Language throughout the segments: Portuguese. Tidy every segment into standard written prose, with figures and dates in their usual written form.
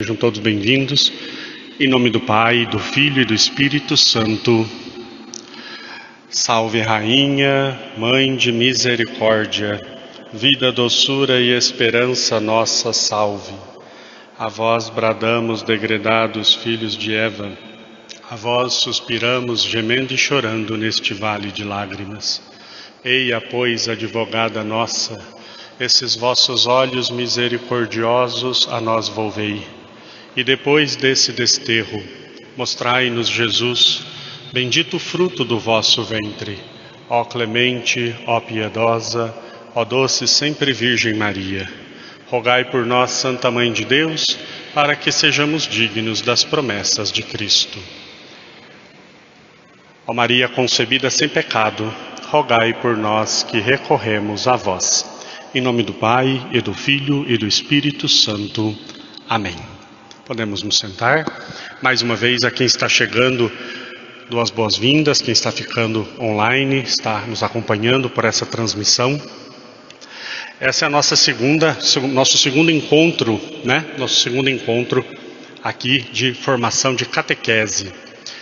Sejam todos bem-vindos, em nome do Pai, do Filho e do Espírito Santo. Salve Rainha, Mãe de Misericórdia, vida, doçura e esperança nossa, salve. A vós bradamos, degredados filhos de Eva, a vós suspiramos, gemendo e chorando neste vale de lágrimas. Eia, pois, advogada nossa, esses vossos olhos misericordiosos a nós volvei. E depois desse desterro, mostrai-nos Jesus, bendito o fruto do vosso ventre. Ó clemente, ó piedosa, ó doce sempre Virgem Maria. Rogai por nós, Santa Mãe de Deus, para que sejamos dignos das promessas de Cristo. Ó Maria concebida sem pecado, rogai por nós que recorremos a vós. Em nome do Pai, e do Filho, e do Espírito Santo. Amém. Podemos nos sentar. Mais uma vez, a quem está chegando, dou as boas-vindas. Quem está ficando online, está nos acompanhando por essa transmissão. Essa é a nosso segundo encontro, Nosso segundo encontro aqui de formação de catequese.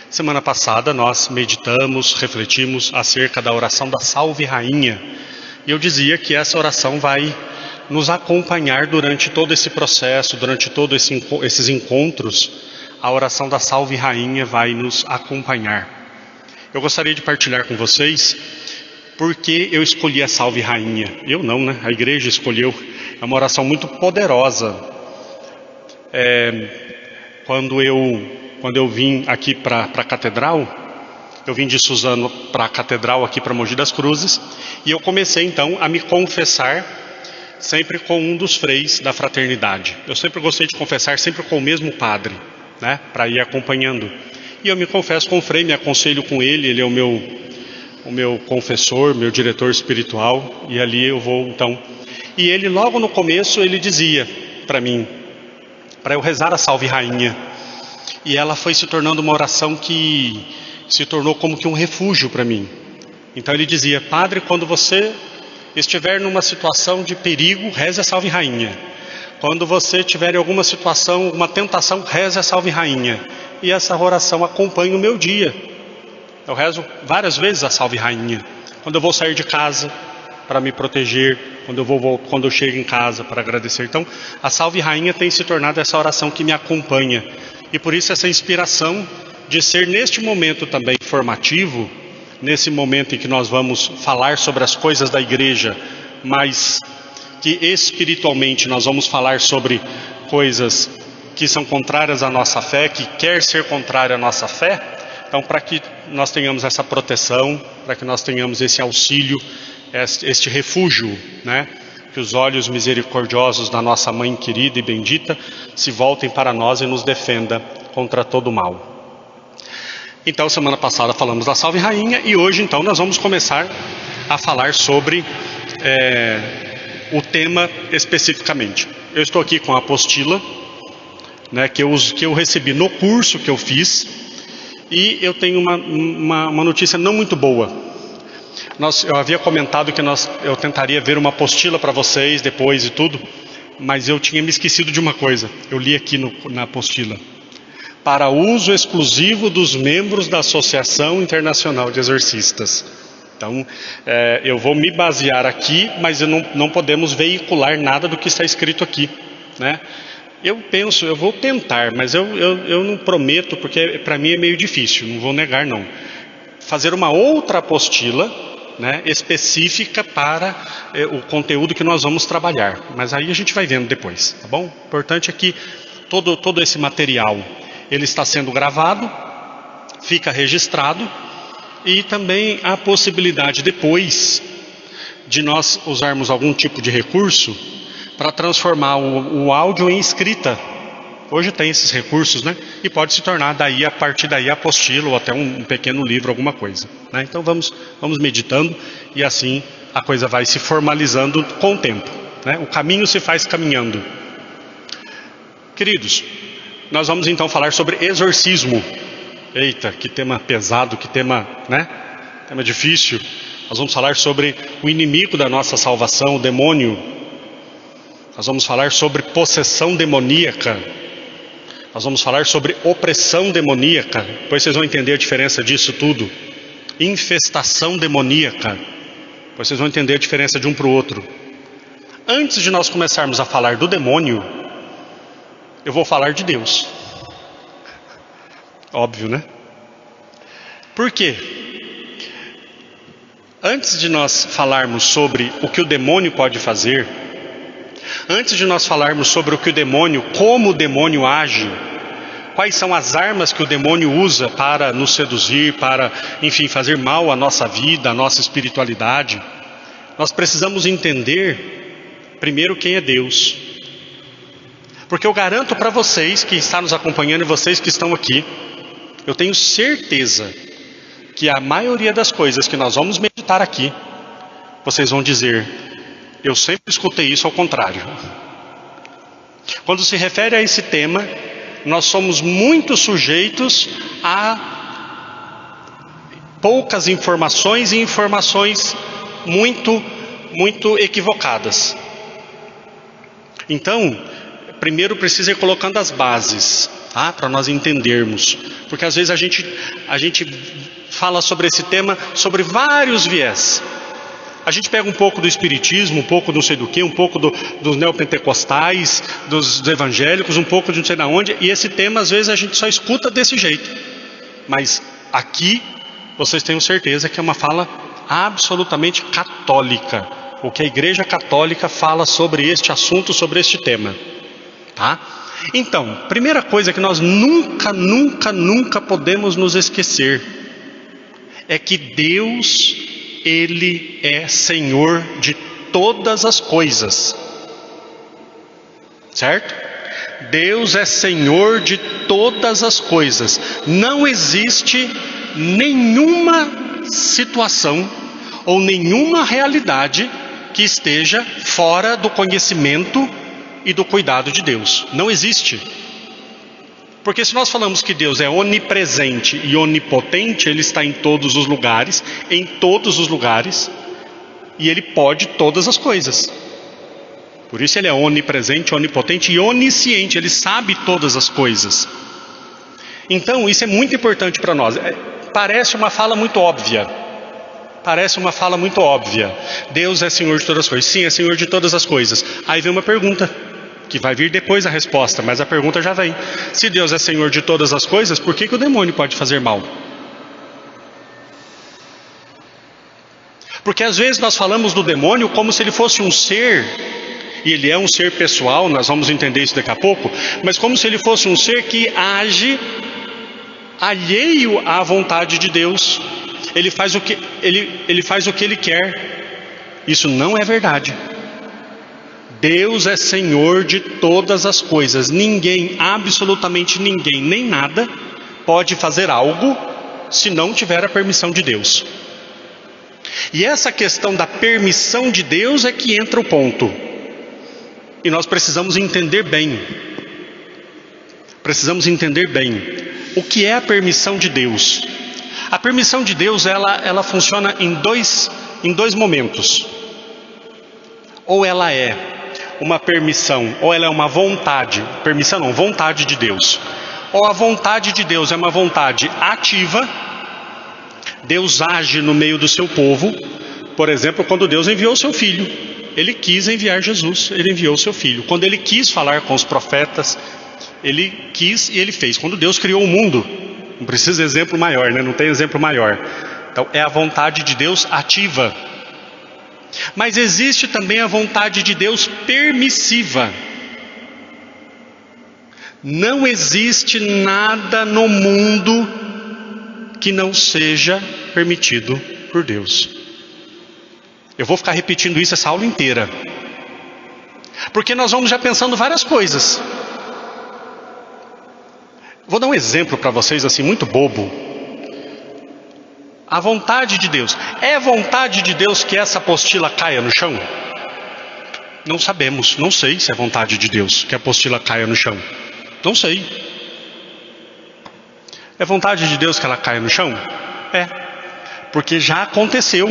Semana passada nós meditamos, refletimos acerca da oração da Salve Rainha. E eu dizia que essa oração vai nos acompanhar durante todo esse processo, durante todos esses encontros. A oração da Salve Rainha vai nos acompanhar. Eu gostaria de partilhar com vocês por que eu escolhi a Salve Rainha. Eu não, A igreja escolheu. É uma oração muito poderosa. Quando eu vim aqui para a catedral, eu vim de Suzano para a catedral aqui para Mogi das Cruzes, e eu comecei então a me confessar sempre com um dos freis da fraternidade. Eu sempre gostei de confessar sempre com o mesmo padre, para ir acompanhando. E eu me confesso com o frei, me aconselho com ele, ele é o meu confessor, meu diretor espiritual, e ali eu vou então. E ele logo no começo, ele dizia para mim, para eu rezar a Salve Rainha. E ela foi se tornando uma oração que se tornou como que um refúgio para mim. Então ele dizia: Padre, quando você estiver numa situação de perigo, reze a Salve Rainha. Quando você estiver em alguma situação, uma tentação, reze a Salve Rainha. E essa oração acompanha o meu dia. Eu rezo várias vezes a Salve Rainha. Quando eu vou sair de casa, para me proteger. Quando eu chego em casa, para agradecer. Então, a Salve Rainha tem se tornado essa oração que me acompanha. E por isso essa inspiração de ser neste momento também formativo, nesse momento em que nós vamos falar sobre as coisas da igreja, mas que espiritualmente nós vamos falar sobre coisas que são contrárias à nossa fé, que quer ser contrária à nossa fé. Então, para que nós tenhamos essa proteção, para que nós tenhamos esse auxílio, este refúgio, que os olhos misericordiosos da nossa Mãe querida e bendita se voltem para nós e nos defenda contra todo o mal. Então, semana passada falamos da Salve Rainha e hoje, então, nós vamos começar a falar sobre o tema especificamente. Eu estou aqui com a apostila, que eu recebi no curso que eu fiz, e eu tenho uma notícia não muito boa. Eu havia comentado que eu tentaria ver uma apostila para vocês depois e tudo, mas eu tinha me esquecido de uma coisa. Eu li aqui na apostila: para uso exclusivo dos membros da Associação Internacional de Exorcistas. Então, eu vou me basear aqui, mas não podemos veicular nada do que está escrito aqui, Eu vou tentar, mas eu não prometo, porque para mim é meio difícil, não vou negar não. Fazer uma outra apostila, específica para o conteúdo que nós vamos trabalhar. Mas aí a gente vai vendo depois, tá bom? O importante é que todo esse material, ele está sendo gravado, fica registrado, e também há a possibilidade depois de nós usarmos algum tipo de recurso para transformar o áudio em escrita. Hoje tem esses recursos, E pode se tornar a partir daí apostila ou até um pequeno livro, alguma coisa, Então vamos meditando, e assim a coisa vai se formalizando com o tempo, O caminho se faz caminhando. Queridos, nós vamos então falar sobre exorcismo. Eita, que tema pesado, que tema, Tema difícil. Nós vamos falar sobre o inimigo da nossa salvação, o demônio. Nós vamos falar sobre possessão demoníaca. Nós vamos falar sobre opressão demoníaca, depois vocês vão entender a diferença disso tudo. Infestação demoníaca, depois vocês vão entender a diferença de um para o outro. Antes de nós começarmos a falar do demônio, eu vou falar de Deus. Óbvio, né? Por quê? Antes de nós falarmos sobre o que o demônio pode fazer, antes de nós falarmos sobre o que o demônio, como o demônio age, quais são as armas que o demônio usa para nos seduzir, para, enfim, fazer mal à nossa vida, à nossa espiritualidade, nós precisamos entender primeiro quem é Deus. Porque eu garanto para vocês que estão nos acompanhando e vocês que estão aqui, eu tenho certeza que a maioria das coisas que nós vamos meditar aqui, vocês vão dizer: eu sempre escutei isso ao contrário. Quando se refere a esse tema, nós somos muito sujeitos a poucas informações e informações muito equivocadas. Então, primeiro precisa ir colocando as bases, tá? Para nós entendermos. Porque às vezes a gente fala sobre esse tema sobre vários viés. A gente pega um pouco do espiritismo, um pouco do não sei do que, um pouco dos neopentecostais, dos evangélicos, um pouco de não sei de onde, e esse tema às vezes a gente só escuta desse jeito. Mas aqui vocês tenham certeza que é uma fala absolutamente católica. O que a Igreja Católica fala sobre este assunto, sobre este tema. Tá? Então, primeira coisa que nós nunca podemos nos esquecer é que Deus, Ele é Senhor de todas as coisas. Certo? Deus é Senhor de todas as coisas. Não existe nenhuma situação ou nenhuma realidade que esteja fora do conhecimento e do cuidado de Deus. Não existe. Porque se nós falamos que Deus é onipresente e onipotente, Ele está em todos os lugares, e Ele pode todas as coisas. Por isso Ele é onipresente, onipotente e onisciente, Ele sabe todas as coisas. Então isso é muito importante para nós. Parece uma fala muito óbvia. Deus é Senhor de todas as coisas. Sim, é Senhor de todas as coisas. Aí vem uma pergunta, que vai vir depois a resposta, mas a pergunta já vem. Se Deus é Senhor de todas as coisas, por que o demônio pode fazer mal? Porque às vezes nós falamos do demônio como se ele fosse um ser, e ele é um ser pessoal, nós vamos entender isso daqui a pouco, mas como se ele fosse um ser que age alheio à vontade de Deus. Ele faz o que ele quer. Isso não é verdade. Deus é Senhor de todas as coisas. Ninguém, absolutamente ninguém, nem nada, pode fazer algo se não tiver a permissão de Deus. E essa questão da permissão de Deus é que entra o ponto. E nós precisamos entender bem. O que é a permissão de Deus? A permissão de Deus, ela funciona em dois momentos. Ou ela é uma permissão, ou ela é uma vontade. Permissão não, vontade de Deus. Ou a vontade de Deus é uma vontade ativa. Deus age no meio do seu povo. Por exemplo, quando Deus enviou o seu filho. Ele quis enviar Jesus, ele enviou o seu filho. Quando ele quis falar com os profetas, ele quis e ele fez. Quando Deus criou o mundo, não precisa de exemplo maior, né? Não tem exemplo maior. Então é a vontade de Deus ativa. Mas existe também a vontade de Deus permissiva. Não existe nada no mundo que não seja permitido por Deus. Eu vou ficar repetindo isso essa aula inteira, porque nós vamos já pensando várias coisas. Vou dar um exemplo para vocês assim muito bobo. A vontade de Deus. É vontade de Deus que essa apostila caia no chão? Não sabemos, não sei se é vontade de Deus que a apostila caia no chão. Não sei. É vontade de Deus que ela caia no chão? É, porque já aconteceu.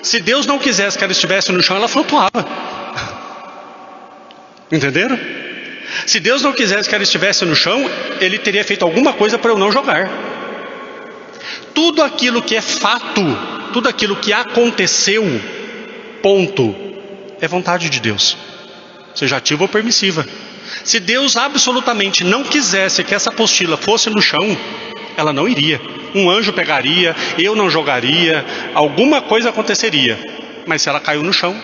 Se Deus não quisesse que ela estivesse no chão, ela flutuava. Entenderam? Se Deus não quisesse que ela estivesse no chão, Ele teria feito alguma coisa para eu não jogar. Tudo aquilo que é fato, tudo aquilo que aconteceu, ponto, é vontade de Deus, seja ativa ou permissiva. Se Deus absolutamente não quisesse que essa apostila fosse no chão, ela não iria. Um anjo pegaria, eu não jogaria, alguma coisa aconteceria. Mas se ela caiu no chão,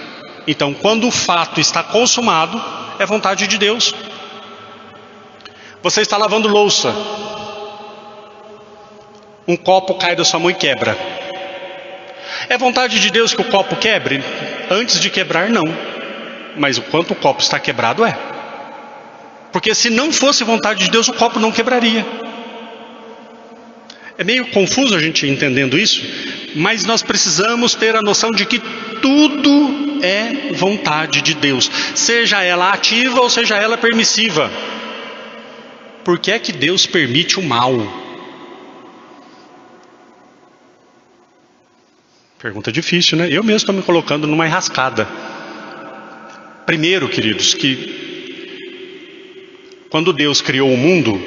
então quando o fato está consumado, é vontade de Deus. Você está lavando louça, um copo cai da sua mão e quebra. É vontade de Deus que o copo quebre? Antes de quebrar, não. Mas o quanto o copo está quebrado é. Porque se não fosse vontade de Deus, o copo não quebraria. É meio confuso a gente entendendo isso, mas nós precisamos ter a noção de que tudo é vontade de Deus, seja ela ativa ou seja ela permissiva. Por que é que Deus permite o mal? Pergunta difícil, né? Eu mesmo estou me colocando numa enrascada. Primeiro, queridos, que quando Deus criou o mundo,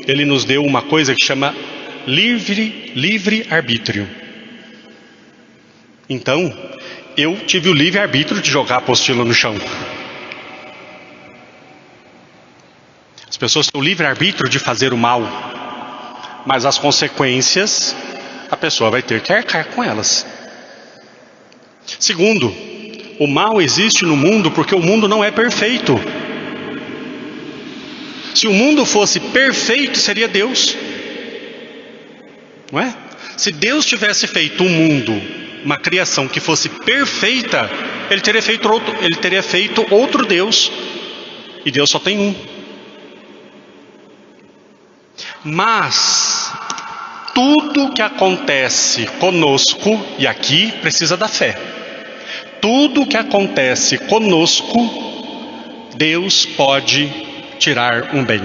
Ele nos deu uma coisa que chama livre arbítrio. Então, eu tive o livre arbítrio de jogar a apostila no chão. As pessoas têm o livre arbítrio de fazer o mal, mas as consequências, a pessoa vai ter que arcar com elas. Segundo, o mal existe no mundo porque o mundo não é perfeito. Se o mundo fosse perfeito, seria Deus, não é? Se Deus tivesse feito um mundo, uma criação que fosse perfeita, Ele teria feito outro Deus. E Deus só tem um. Mas tudo que acontece conosco, e aqui precisa da fé, tudo que acontece conosco, Deus pode tirar um bem.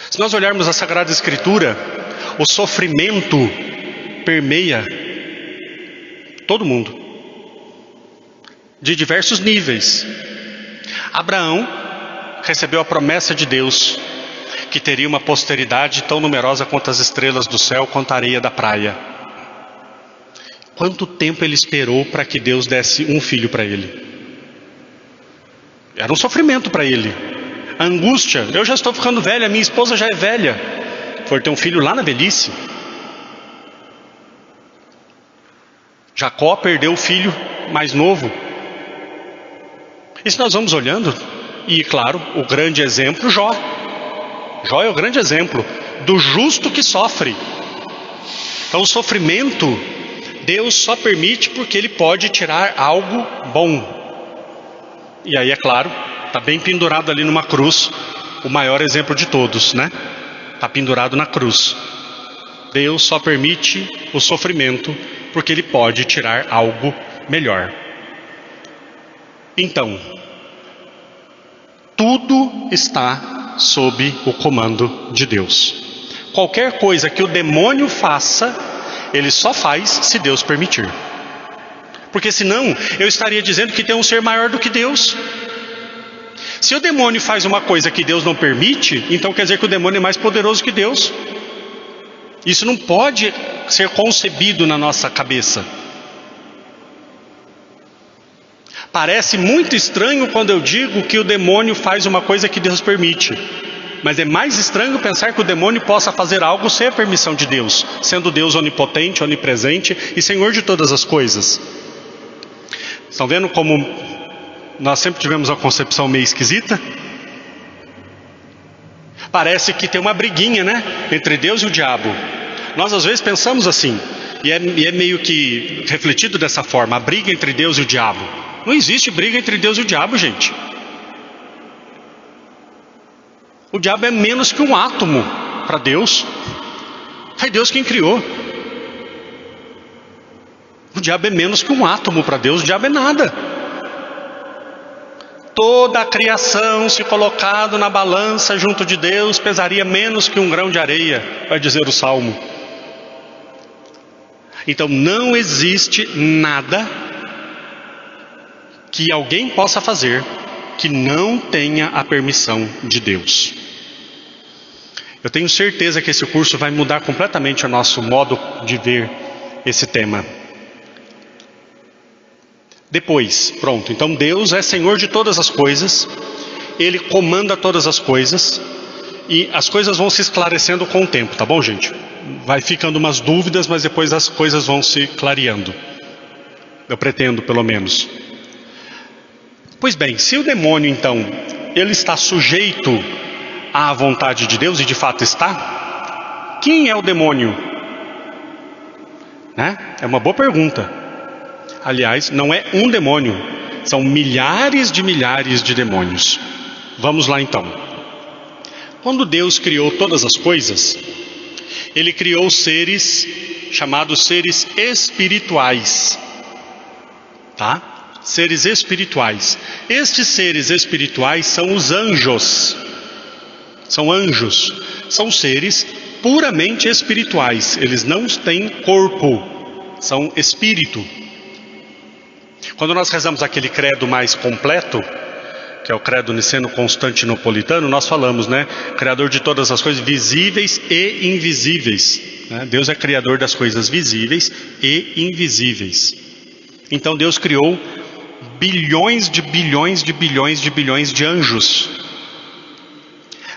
Se nós olharmos a Sagrada Escritura, o sofrimento permeia todo mundo, de diversos níveis. Abraão recebeu a promessa de Deus, que teria uma posteridade tão numerosa quanto as estrelas do céu, quanto a areia da praia. Quanto tempo ele esperou para que Deus desse um filho para ele? Era um sofrimento para ele. A angústia, eu já estou ficando velha, minha esposa já é velha. Foi ter um filho lá na velhice. Jacó perdeu o filho mais novo. E se nós vamos olhando, e claro, o grande exemplo, Jó. Jó é o grande exemplo do justo que sofre. Então o sofrimento, Deus só permite porque Ele pode tirar algo bom. E aí, é claro, está bem pendurado ali numa cruz, o maior exemplo de todos, né? Está pendurado na cruz. Deus só permite o sofrimento porque Ele pode tirar algo melhor. Então, tudo está sob o comando de Deus. Qualquer coisa que o demônio faça, ele só faz se Deus permitir. Porque senão eu estaria dizendo que tem um ser maior do que Deus. Se o demônio faz uma coisa que Deus não permite, então quer dizer que o demônio é mais poderoso que Deus. Isso não pode ser concebido na nossa cabeça. Parece muito estranho quando eu digo que o demônio faz uma coisa que Deus permite. Mas é mais estranho pensar que o demônio possa fazer algo sem a permissão de Deus, sendo Deus onipotente, onipresente e Senhor de todas as coisas. Estão vendo como nós sempre tivemos uma concepção meio esquisita? Parece que tem uma briguinha, né? Entre Deus e o diabo. Nós às vezes pensamos assim, e é meio que refletido dessa forma, a briga entre Deus e o diabo. Não existe briga entre Deus e o diabo, gente. O diabo é menos que um átomo para Deus. Foi Deus quem criou. O diabo é menos que um átomo para Deus, o diabo é nada. Toda a criação, se colocado na balança junto de Deus, pesaria menos que um grão de areia, vai dizer o Salmo. Então não existe nada que alguém possa fazer que não tenha a permissão de Deus. Eu tenho certeza que esse curso vai mudar completamente o nosso modo de ver esse tema. Depois, pronto, então Deus é Senhor de todas as coisas, Ele comanda todas as coisas, e as coisas vão se esclarecendo com o tempo, tá bom, gente? Vai ficando umas dúvidas, mas depois as coisas vão se clareando. Eu pretendo, pelo menos. Pois bem, se o demônio, então, ele está sujeito à vontade de Deus, e de fato está, quem é o demônio? Né? É uma boa pergunta. Aliás, não é um demônio, são milhares de demônios. Vamos lá então. Quando Deus criou todas as coisas, Ele criou seres chamados seres espirituais. Tá? Seres espirituais. Estes seres espirituais são os anjos. São anjos. São seres puramente espirituais. Eles não têm corpo. São espírito. Quando nós rezamos aquele credo mais completo, que é o credo niceno-constantinopolitano, nós falamos, né? Criador de todas as coisas visíveis e invisíveis. Né? Deus é criador das coisas visíveis e invisíveis. Então Deus criou bilhões de anjos.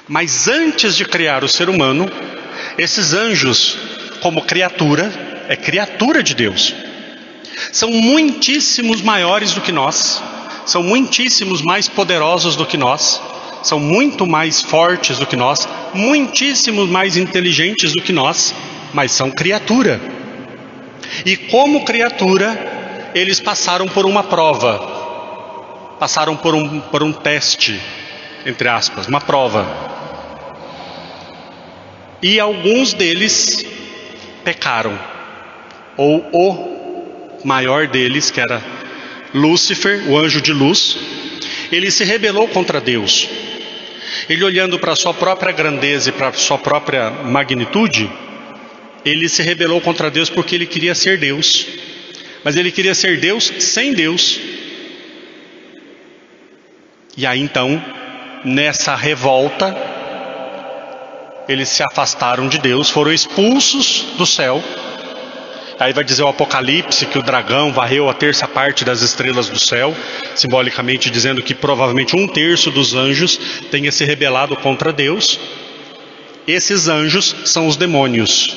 Mas antes de criar o ser humano, esses anjos, como criatura, é criatura de Deus. São muitíssimos maiores do que nós, são muitíssimos mais poderosos do que nós, são muito mais fortes do que nós, muitíssimos mais inteligentes do que nós, mas são criatura. E como criatura, eles passaram por uma prova, passaram por um teste, entre aspas, uma prova. E alguns deles pecaram, ou o maior deles, que era Lúcifer, o anjo de luz, ele se rebelou contra Deus. Ele, olhando para a sua própria grandeza e para a sua própria magnitude, ele se rebelou contra Deus porque ele queria ser Deus. Mas ele queria ser Deus sem Deus. E aí então, nessa revolta, eles se afastaram de Deus, foram expulsos do céu. Aí vai dizer o Apocalipse que o dragão varreu a terça parte das estrelas do céu, simbolicamente dizendo que provavelmente 1/3 dos anjos tenha se rebelado contra Deus. Esses anjos são os demônios.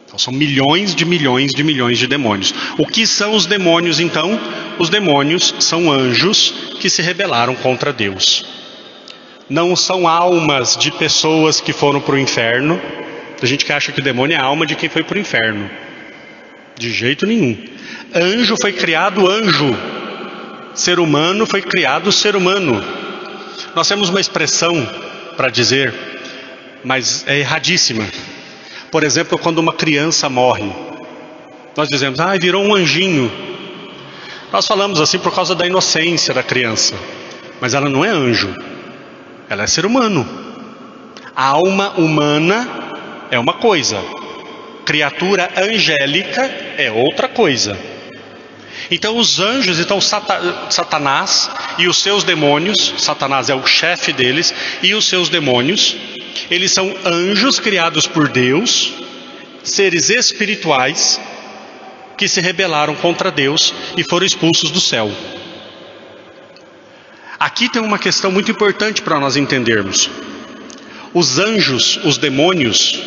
Então são milhões de demônios. O que são os demônios então? Os demônios são anjos que se rebelaram contra Deus. Não são almas de pessoas que foram para o inferno. A gente que acha que o demônio é a alma de quem foi para o inferno. De jeito nenhum. Anjo foi criado anjo. Ser humano foi criado ser humano. Nós temos uma expressão para dizer, mas é erradíssima. Por exemplo, quando uma criança morre, nós dizemos, virou um anjinho. Nós falamos assim por causa da inocência da criança. Mas ela não é anjo. Ela é ser humano. A alma humana é uma coisa, criatura angélica é outra coisa. Então os anjos, Satanás e os seus demônios, Satanás é o chefe deles, e os seus demônios, eles são anjos criados por Deus, seres espirituais, que se rebelaram contra Deus e foram expulsos do céu. Aqui tem uma questão muito importante para nós entendermos. Os anjos, os demônios,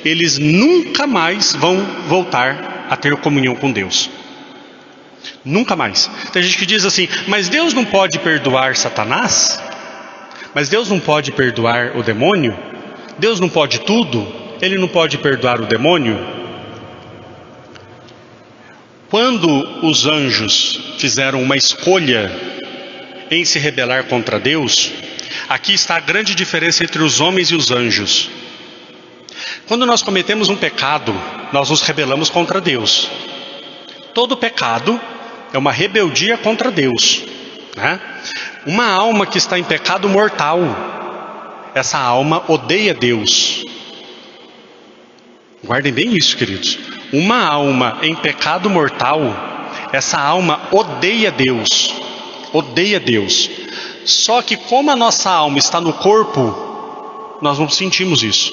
eles nunca mais vão voltar a ter comunhão com Deus. Nunca mais. Tem gente que diz assim, mas Deus não pode perdoar Satanás? Mas Deus não pode perdoar o demônio? Deus não pode tudo? Ele não pode perdoar o demônio? Quando os anjos fizeram uma escolha em se rebelar contra Deus, aqui está a grande diferença entre os homens e os anjos. Quando nós cometemos um pecado, nós nos rebelamos contra Deus. Todo pecado é uma rebeldia contra Deus, né? Uma alma que está em pecado mortal, essa alma odeia Deus. Guardem bem isso, queridos. Uma alma em pecado mortal, essa alma odeia Deus. Odeia Deus. Só que como a nossa alma está no corpo, nós não sentimos isso.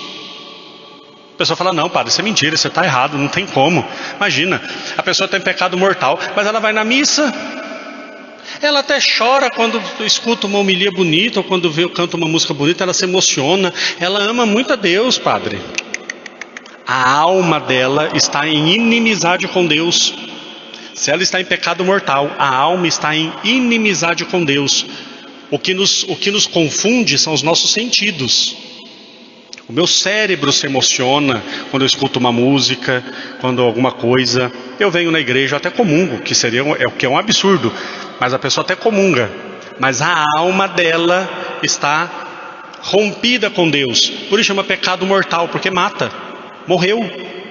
A pessoa fala, não, padre, isso é mentira, você está errado, não tem como. Imagina, a pessoa tem pecado mortal, mas ela vai na missa, ela até chora quando escuta uma homilia bonita, ou quando canta uma música bonita, ela se emociona, ela ama muito a Deus, padre. A alma dela está em inimizade com Deus. Se ela está em pecado mortal, a alma está em inimizade com Deus. O que nos confunde são os nossos sentidos. O meu cérebro se emociona quando eu escuto uma música, quando alguma coisa. Eu venho na igreja, até comungo, que é um absurdo, mas a pessoa até comunga. Mas a alma dela está rompida com Deus. Por isso chama pecado mortal, porque mata.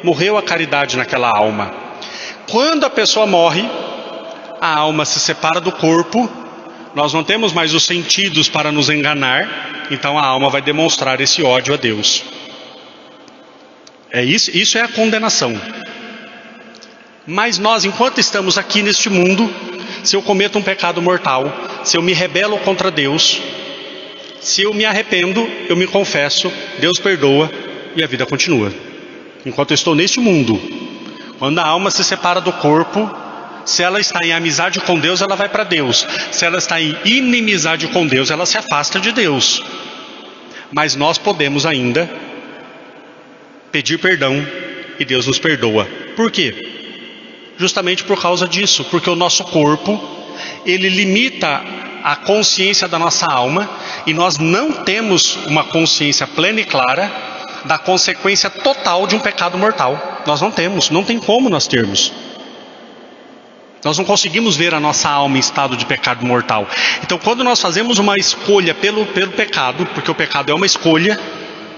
Morreu a caridade naquela alma. Quando a pessoa morre, a alma se separa do corpo. Nós não temos mais os sentidos para nos enganar, então a alma vai demonstrar esse ódio a Deus. Isso é a condenação. Mas nós, enquanto estamos aqui neste mundo, se eu cometo um pecado mortal, se eu me rebelo contra Deus, se eu me arrependo, eu me confesso, Deus perdoa e a vida continua. Enquanto eu estou neste mundo, quando a alma se separa do corpo, se ela está em amizade com Deus, ela vai para Deus. Se ela está em inimizade com Deus, ela se afasta de Deus. Mas nós podemos ainda pedir perdão e Deus nos perdoa. Por quê? Justamente por causa disso, porque o nosso corpo, ele limita a consciência da nossa alma, e nós não temos uma consciência plena e clara da consequência total de um pecado mortal. Nós não temos, não tem como nós termos. Nós não conseguimos ver a nossa alma em estado de pecado mortal. Então, quando nós fazemos uma escolha pelo pecado, porque o pecado é uma escolha,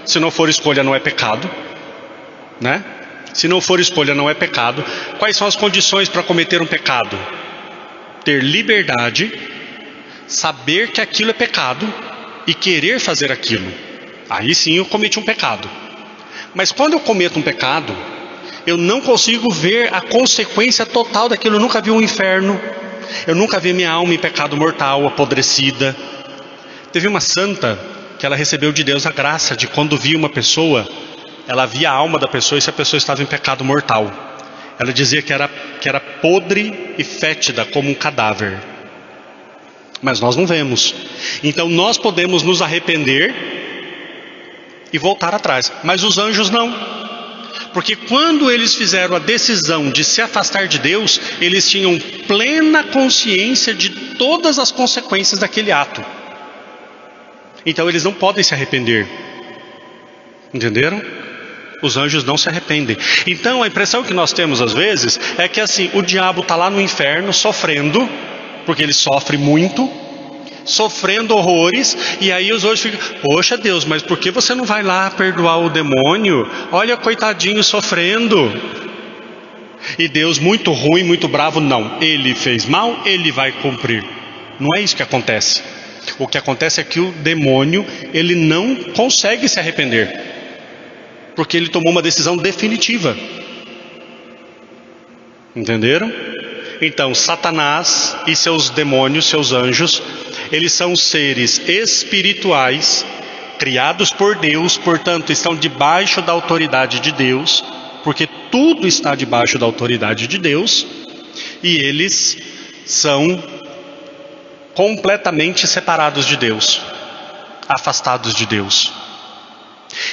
se não for escolha não é pecado, né? Se não for escolha não é pecado. Quais são as condições para cometer um pecado? Ter liberdade, saber que aquilo é pecado e querer fazer aquilo. Aí sim eu cometi um pecado. Mas quando eu cometo um pecado, eu não consigo ver a consequência total daquilo. Eu nunca vi um inferno. Eu nunca vi minha alma em pecado mortal, apodrecida. Teve uma santa que ela recebeu de Deus a graça de, quando via uma pessoa, ela via a alma da pessoa e se a pessoa estava em pecado mortal. Ela dizia que era podre e fétida como um cadáver. Mas nós não vemos. Então nós podemos nos arrepender e voltar atrás. Mas os anjos não. Porque quando eles fizeram a decisão de se afastar de Deus, eles tinham plena consciência de todas as consequências daquele ato. Então eles não podem se arrepender. Entenderam? Os anjos não se arrependem. Então a impressão que nós temos às vezes é que assim, o diabo está lá no inferno sofrendo, porque ele sofre muito, sofrendo horrores, e aí os anjos ficam, poxa Deus, mas por que você não vai lá perdoar o demônio? Olha, coitadinho sofrendo. E Deus, muito ruim, muito bravo, não, ele fez mal, ele vai cumprir. Não é isso que acontece. O que acontece é que o demônio, ele não consegue se arrepender, porque ele tomou uma decisão definitiva. Entenderam? Então Satanás e seus demônios, seus anjos, eles são seres espirituais, criados por Deus, portanto estão debaixo da autoridade de Deus, porque tudo está debaixo da autoridade de Deus, e eles são completamente separados de Deus, afastados de Deus.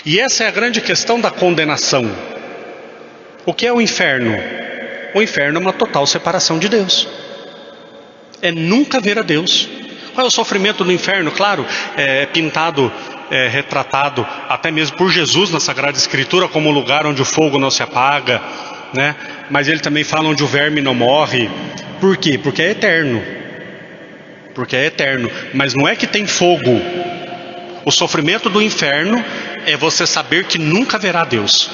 E essa é a grande questão da condenação. O que é o inferno? O inferno é uma total separação de Deus. É nunca ver a Deus. Qual é o sofrimento do inferno? Claro, é pintado, retratado até mesmo por Jesus na Sagrada Escritura como um lugar onde o fogo não se apaga, né? Mas ele também fala onde o verme não morre. Por quê? Porque é eterno. Porque é eterno. Mas não é que tem fogo. O sofrimento do inferno é você saber que nunca verá Deus.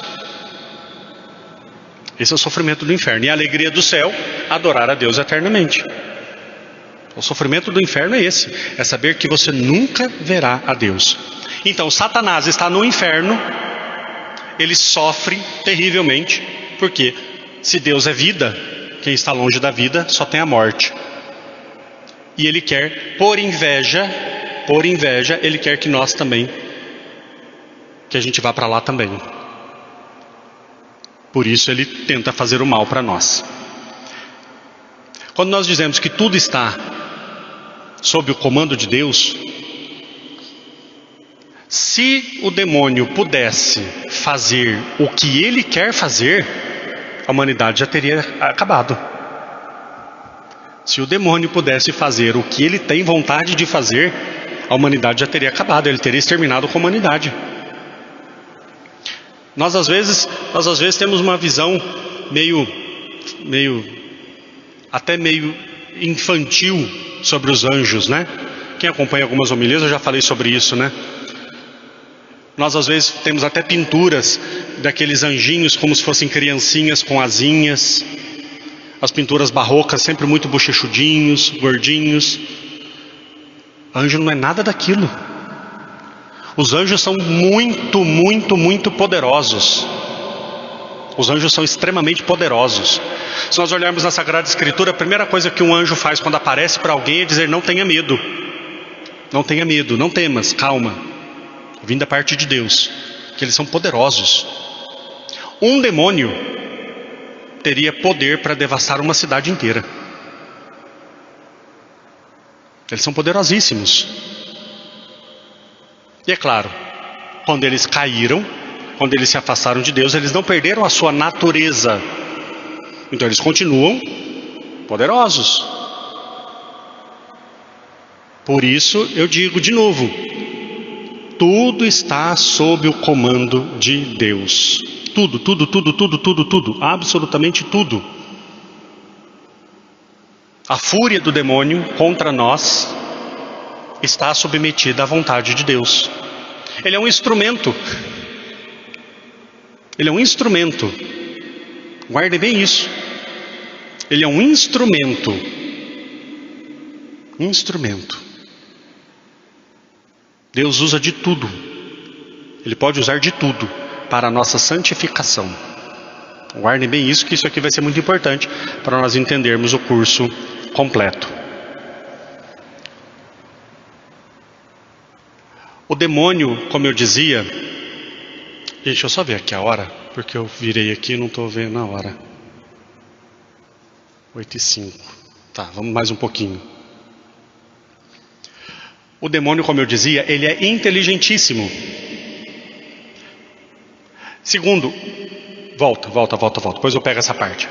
Esse é o sofrimento do inferno. E a alegria do céu, adorar a Deus eternamente. O sofrimento do inferno é esse. É saber que você nunca verá a Deus. Então Satanás está no inferno. Ele sofre terrivelmente. Porque se Deus é vida, quem está longe da vida só tem a morte. E ele quer, por inveja, ele quer que nós também, que a gente vá para lá também. Por isso ele tenta fazer o mal para nós. Quando nós dizemos que tudo está sob o comando de Deus, se o demônio pudesse fazer o que ele quer fazer, a humanidade já teria acabado. Se o demônio pudesse fazer o que ele tem vontade de fazer, a humanidade já teria acabado, ele teria exterminado com a humanidade. Nós às vezes temos uma visão até meio infantil sobre os anjos, né? Quem acompanha algumas homilias, eu já falei sobre isso, né? Nós às vezes temos até pinturas daqueles anjinhos como se fossem criancinhas com asinhas. As pinturas barrocas sempre muito bochechudinhos, gordinhos. Anjo não é nada daquilo. Os anjos são muito, muito, muito poderosos. Os anjos são extremamente poderosos. Se nós olharmos na Sagrada Escritura, a primeira coisa que um anjo faz quando aparece para alguém é dizer: não tenha medo. Não tenha medo, não temas, calma. Vim da parte de Deus, que eles são poderosos. Um demônio teria poder para devastar uma cidade inteira. Eles são poderosíssimos. E é claro, quando eles caíram, quando eles se afastaram de Deus, eles não perderam a sua natureza. Então eles continuam poderosos. Por isso eu digo de novo, tudo está sob o comando de Deus. Tudo, tudo, tudo, tudo, tudo, tudo, absolutamente tudo. A fúria do demônio contra nós está submetida à vontade de Deus. Ele é um instrumento. Ele é um instrumento. Guardem bem isso. Ele é um instrumento. Instrumento. Deus usa de tudo. Ele pode usar de tudo para a nossa santificação. Guardem bem isso, que isso aqui vai ser muito importante para nós entendermos o curso completo. O demônio, como eu dizia... Gente, deixa eu só ver aqui a hora, porque eu virei aqui e não estou vendo a hora. 8h05. Tá, vamos mais um pouquinho. O demônio, como eu dizia, ele é inteligentíssimo. Segundo, volta, depois eu pego essa parte.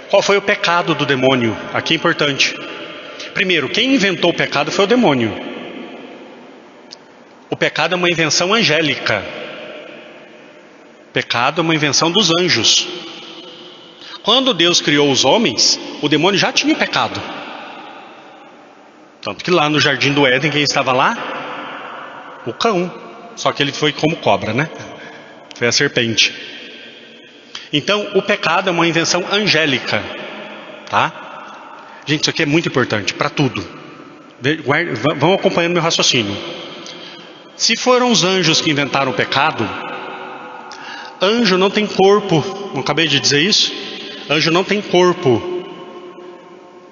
Qual foi o pecado do demônio? Aqui é importante. Primeiro, quem inventou o pecado foi o demônio. O pecado é uma invenção angélica. O pecado é uma invenção dos anjos. Quando Deus criou os homens, o demônio já tinha pecado. Tanto que lá no Jardim do Éden, quem estava lá? O cão. Só que ele foi como cobra, né? Foi a serpente. Então, o pecado é uma invenção angélica. Tá? Gente, isso aqui é muito importante para tudo. Vão acompanhando meu raciocínio. Se foram os anjos que inventaram o pecado, anjo não tem corpo. Não acabei de dizer isso? Anjo não tem corpo.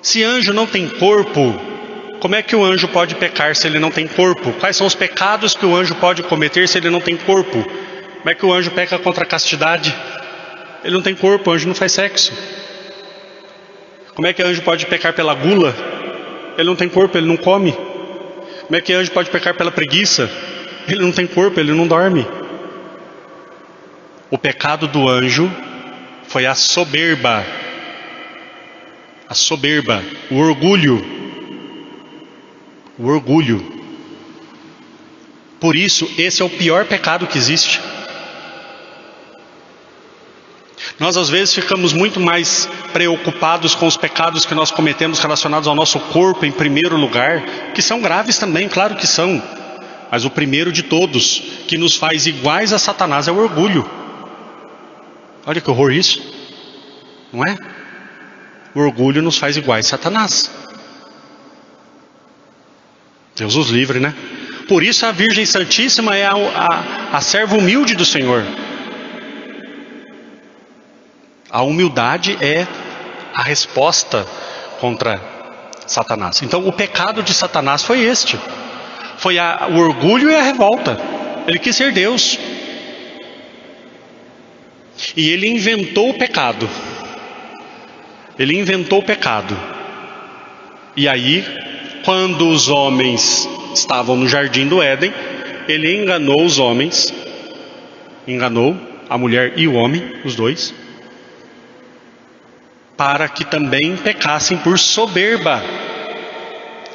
Se anjo não tem corpo, como é que o anjo pode pecar se ele não tem corpo? Quais são os pecados que o anjo pode cometer se ele não tem corpo? Como é que o anjo peca contra a castidade? Ele não tem corpo, o anjo não faz sexo. Como é que o anjo pode pecar pela gula? Ele não tem corpo, ele não come. Como é que o anjo pode pecar pela preguiça? Ele não tem corpo, ele não dorme. O pecado do anjo foi a soberba. A soberba, o orgulho. O orgulho. Por isso, esse é o pior pecado que existe. Nós às vezes ficamos muito mais preocupados com os pecados que nós cometemos relacionados ao nosso corpo em primeiro lugar, que são graves também, claro que são. Mas o primeiro de todos, que nos faz iguais a Satanás, é o orgulho. Olha que horror isso, não é? O orgulho nos faz iguais a Satanás. Deus os livre, né? Por isso a Virgem Santíssima é a serva humilde do Senhor. A humildade é a resposta contra Satanás. Então o pecado de Satanás foi este. Foi o orgulho e a revolta. Ele quis ser Deus. E ele inventou o pecado. Ele inventou o pecado. E aí, quando os homens estavam no jardim do Éden, ele enganou os homens. Enganou a mulher e o homem, os dois, para que também pecassem por soberba.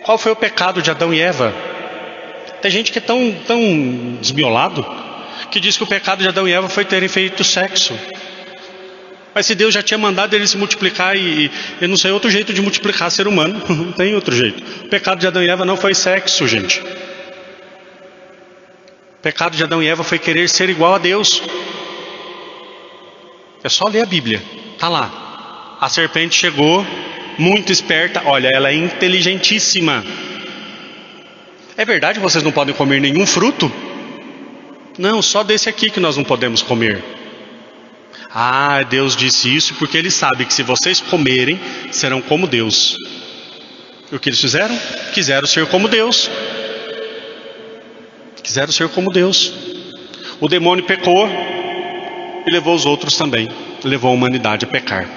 Qual foi o pecado de Adão e Eva? Tem gente que é tão desmiolado que diz que o pecado de Adão e Eva foi terem feito sexo. Mas se Deus já tinha mandado ele se multiplicar e não sei outro jeito de multiplicar ser humano, não tem outro jeito. O pecado de Adão e Eva não foi sexo, gente. O pecado de Adão e Eva foi querer ser igual a Deus. É só ler a Bíblia, tá lá. A serpente chegou, muito esperta, olha, ela é inteligentíssima. É verdade que vocês não podem comer nenhum fruto? Não, só desse aqui que nós não podemos comer. Ah, Deus disse isso porque Ele sabe que se vocês comerem, serão como Deus. E o que eles fizeram? Quiseram ser como Deus. Quiseram ser como Deus. O demônio pecou e levou os outros também. Levou a humanidade a pecar.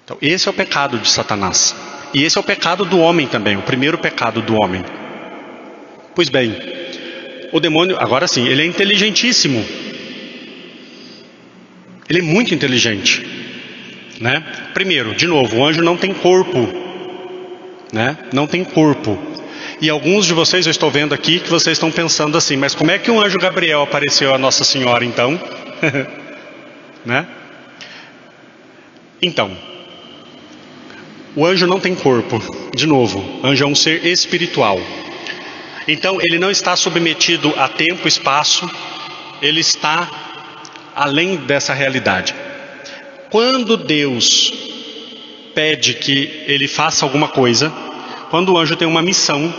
Então, esse é o pecado de Satanás. E esse é o pecado do homem também, o primeiro pecado do homem. Pois bem, o demônio, agora sim, ele é inteligentíssimo. Ele é muito inteligente, né? Primeiro, de novo, o anjo não tem corpo, né? Não tem corpo. E alguns de vocês, eu estou vendo aqui, que vocês estão pensando assim, mas como é que o anjo Gabriel apareceu a Nossa Senhora então? Né? Então, o anjo não tem corpo. De novo, anjo é um ser espiritual. Então ele não está submetido a tempo e espaço. Ele está além dessa realidade. Quando Deus pede que ele faça alguma coisa, quando o anjo tem uma missão,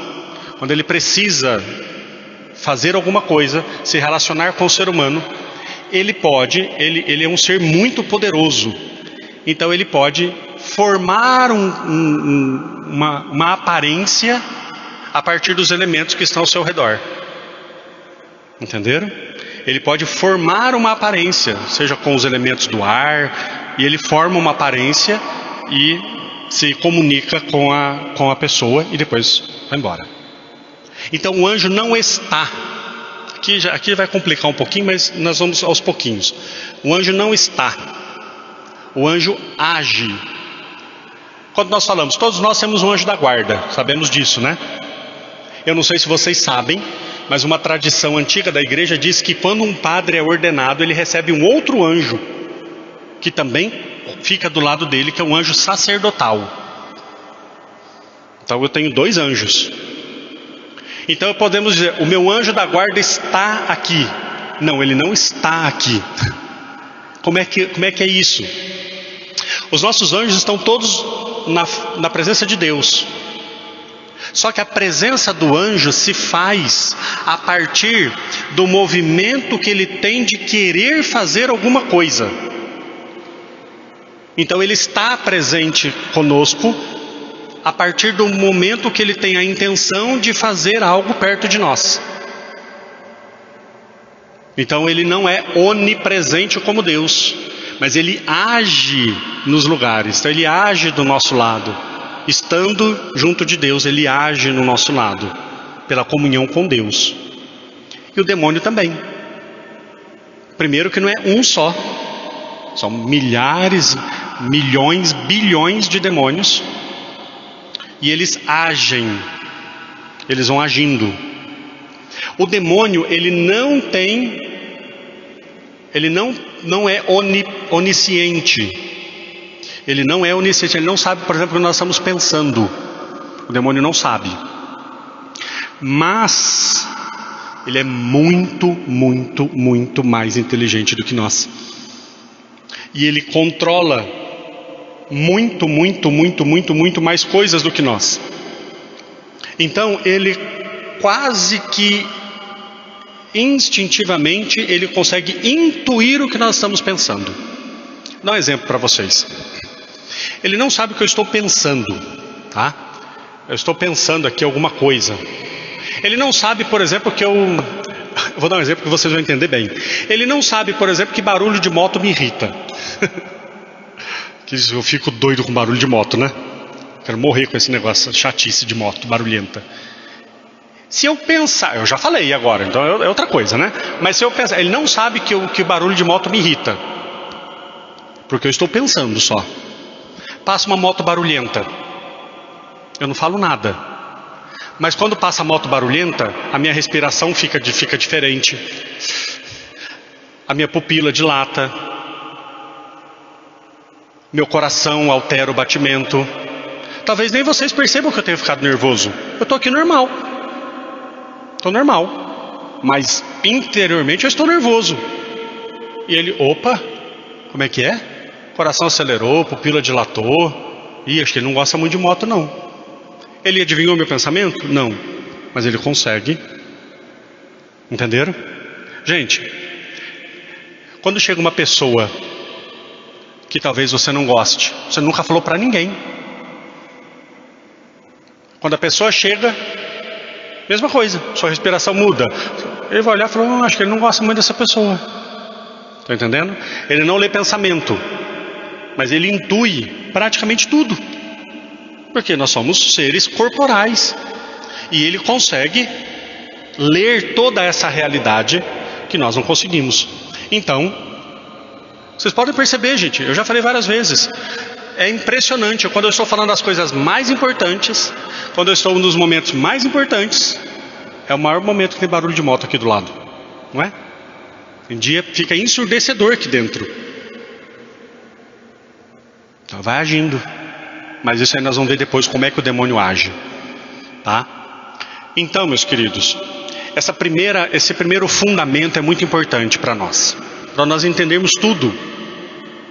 quando ele precisa fazer alguma coisa, se relacionar com o ser humano, ele é um ser muito poderoso. Então ele pode formar uma aparência a partir dos elementos que estão ao seu redor. Entenderam? Ele pode formar uma aparência, seja com os elementos do ar, e ele forma uma aparência e se comunica com a pessoa e depois vai embora. Então o anjo não está, aqui vai complicar um pouquinho, mas nós vamos aos pouquinhos. O anjo não está, o anjo age. Quando nós falamos, todos nós temos um anjo da guarda, sabemos disso, né? Eu não sei se vocês sabem, mas uma tradição antiga da igreja diz que quando um padre é ordenado, ele recebe um outro anjo, que também fica do lado dele, que é um anjo sacerdotal. Então eu tenho 2 anjos. Então podemos dizer, o meu anjo da guarda está aqui. Não, ele não está aqui. Como é que é isso? Os nossos anjos estão todos na presença de Deus. Só que a presença do anjo se faz a partir do movimento que ele tem de querer fazer alguma coisa. Então ele está presente conosco a partir do momento que ele tem a intenção de fazer algo perto de nós. Então ele não é onipresente como Deus, mas ele age nos lugares. Então ele age do nosso lado. Estando junto de Deus, ele age no nosso lado, pela comunhão com Deus. E o demônio também. Primeiro que não é um só, são milhares, milhões, bilhões de demônios. E eles agem, eles vão agindo. O demônio, ele não é onisciente. Ele não é onisciente, ele não sabe, por exemplo, o que nós estamos pensando. O demônio não sabe. Mas ele é muito, muito, muito mais inteligente do que nós. E ele controla muito, muito, muito, muito, muito mais coisas do que nós. Então ele quase que instintivamente ele consegue intuir o que nós estamos pensando. Vou dar um exemplo para vocês. Ele não sabe o que eu estou pensando, tá? Eu estou pensando aqui alguma coisa. Ele não sabe, por exemplo, que eu... Vou dar um exemplo que vocês vão entender bem. Ele não sabe, por exemplo, que barulho de moto me irrita. Eu fico doido com barulho de moto, né? Quero morrer com esse negócio, chatice de moto, barulhenta. Se eu pensar... Eu já falei agora, então é outra coisa, né? Mas se eu pensar... Ele não sabe que o barulho de moto me irrita. Porque eu estou pensando só. Passa uma moto barulhenta. Eu não falo nada. Mas quando passa a moto barulhenta, a minha respiração fica diferente. A minha pupila dilata. Meu coração altera o batimento. Talvez nem vocês percebam que eu tenho ficado nervoso. Eu estou aqui normal. Estou normal. Mas interiormente eu estou nervoso. E ele, opa, como é que é? Coração acelerou, pupila dilatou. Ih, acho que ele não gosta muito de moto não. Ele adivinhou meu pensamento? Não. Mas ele consegue. Entenderam? Gente, quando chega uma pessoa que talvez você não goste, você nunca falou para ninguém. Quando a pessoa chega, mesma coisa, sua respiração muda. Ele vai olhar e falar, acho que ele não gosta muito dessa pessoa. Está entendendo? Ele não lê pensamento, mas ele intui praticamente tudo. Porque nós somos seres corporais. E ele consegue ler toda essa realidade que nós não conseguimos. Então, vocês podem perceber, gente, eu já falei várias vezes. É impressionante, quando eu estou falando das coisas mais importantes, quando eu estou nos momentos mais importantes, é o maior momento que tem barulho de moto aqui do lado. Não é? Em dia fica ensurdecedor aqui dentro. Então vai agindo. Mas isso aí nós vamos ver depois como é que o demônio age, tá? Então, meus queridos, esse primeiro fundamento é muito importante para nós entendermos tudo.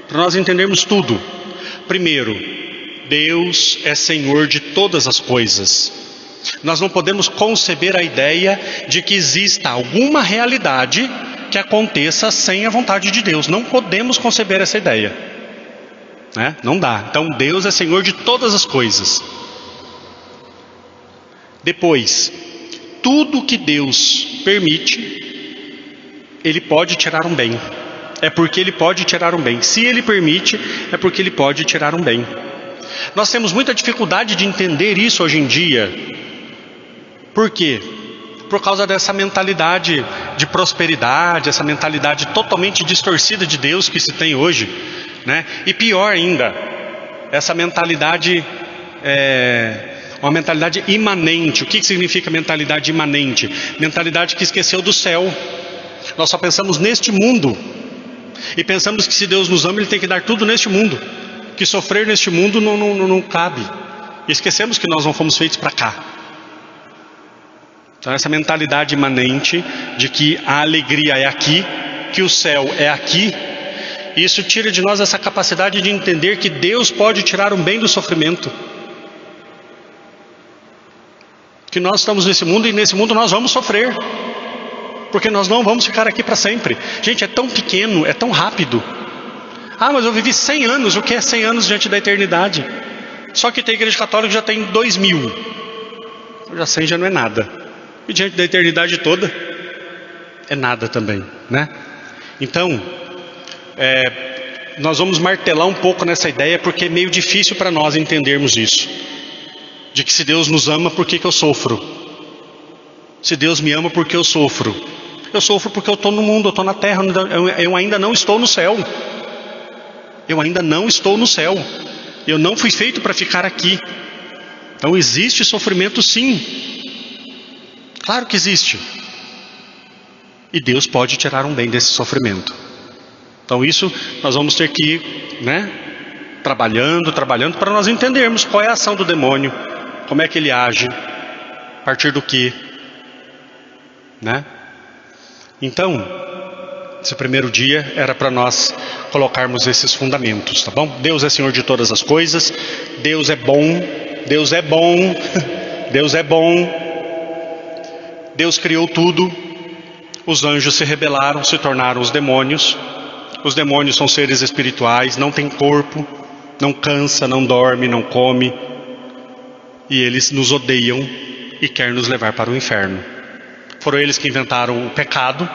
Para nós entendermos tudo. Primeiro, Deus é Senhor de todas as coisas. Nós não podemos conceber a ideia de que exista alguma realidade que aconteça sem a vontade de Deus. Não podemos conceber essa ideia. Né? Não dá. Então Deus é Senhor de todas as coisas. Depois, tudo que Deus permite, Ele pode tirar um bem. É porque Ele pode tirar um bem. Se Ele permite, é porque Ele pode tirar um bem. Nós temos muita dificuldade de entender isso hoje em dia. Por quê? Por causa dessa mentalidade de prosperidade, essa mentalidade totalmente distorcida de Deus que se tem hoje. Né? E pior ainda, essa mentalidade uma mentalidade imanente. O que significa mentalidade imanente? Mentalidade que esqueceu do céu. Nós só pensamos neste mundo e pensamos que se Deus nos ama, Ele tem que dar tudo neste mundo, que sofrer neste mundo não cabe, e esquecemos que nós não fomos feitos para cá. Então essa mentalidade imanente de que a alegria é aqui, que o céu é aqui, isso tira de nós essa capacidade de entender que Deus pode tirar um bem do sofrimento. Que nós estamos nesse mundo e nesse mundo nós vamos sofrer. Porque nós não vamos ficar aqui para sempre. Gente, é tão pequeno, é tão rápido. Ah, mas eu vivi 100 anos. O que é 100 anos diante da eternidade? Só que tem igreja católica já tem 2000. Já 100 já não é nada. E diante da eternidade toda, é nada também, né? Então, nós vamos martelar um pouco nessa ideia, porque é meio difícil para nós entendermos isso. De que se Deus nos ama, por que eu sofro? Se Deus me ama, por que eu sofro? Eu sofro porque eu estou no mundo, eu estou na terra, eu ainda não estou no céu. Eu ainda não estou no céu. Eu não fui feito para ficar aqui. Então existe sofrimento sim. Claro que existe. E Deus pode tirar um bem desse sofrimento. Então isso nós vamos ter que ir, trabalhando para nós entendermos qual é a ação do demônio, como é que ele age, a partir do que, né? Então, esse primeiro dia era para nós colocarmos esses fundamentos, tá bom? Deus é Senhor de todas as coisas, Deus é bom, Deus é bom, Deus é bom, Deus criou tudo, os anjos se rebelaram, se tornaram os demônios, Os demônios são seres espirituais, não têm corpo, não cansa, não dorme, não come. E eles nos odeiam e querem nos levar para o inferno. Foram eles que inventaram o pecado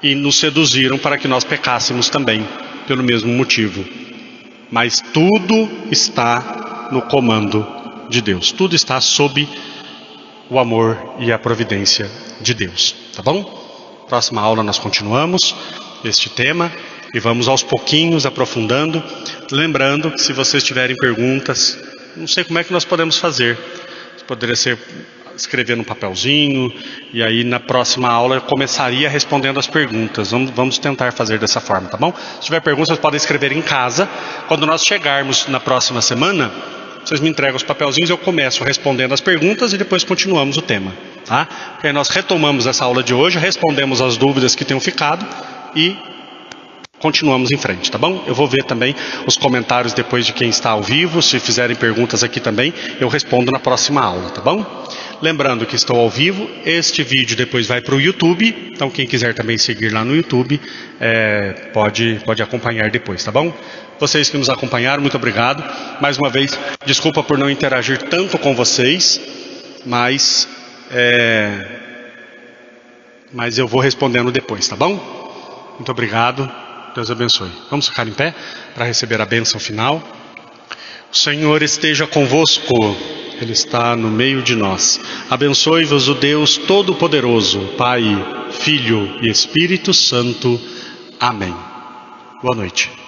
e nos seduziram para que nós pecássemos também, pelo mesmo motivo. Mas tudo está no comando de Deus. Tudo está sob o amor e a providência de Deus. Tá bom? Próxima aula nós continuamos este tema e vamos aos pouquinhos aprofundando. Lembrando que se vocês tiverem perguntas, não sei como é que nós podemos fazer. Poderia ser escrever num papelzinho, e aí na próxima aula eu começaria respondendo as perguntas. Vamos tentar fazer dessa forma, tá bom? Se tiver perguntas, vocês podem escrever em casa. Quando nós chegarmos na próxima semana, vocês me entregam os papelzinhos, eu começo respondendo as perguntas e depois continuamos o tema, tá? Porque aí nós retomamos essa aula de hoje, respondemos as dúvidas que tenham ficado e continuamos em frente, tá bom? Eu vou ver também os comentários depois de quem está ao vivo. Se fizerem perguntas aqui também, eu respondo na próxima aula, tá bom? Lembrando que estou ao vivo, este vídeo depois vai para o YouTube, então quem quiser também seguir lá no YouTube, pode acompanhar depois, tá bom? Vocês que nos acompanharam, muito obrigado. Mais uma vez, desculpa por não interagir tanto com vocês, mas eu vou respondendo depois, tá bom? Muito obrigado. Deus abençoe. Vamos ficar em pé para receber a bênção final. O Senhor esteja convosco. Ele está no meio de nós. Abençoe-vos o Deus Todo-Poderoso, Pai, Filho e Espírito Santo. Amém. Boa noite.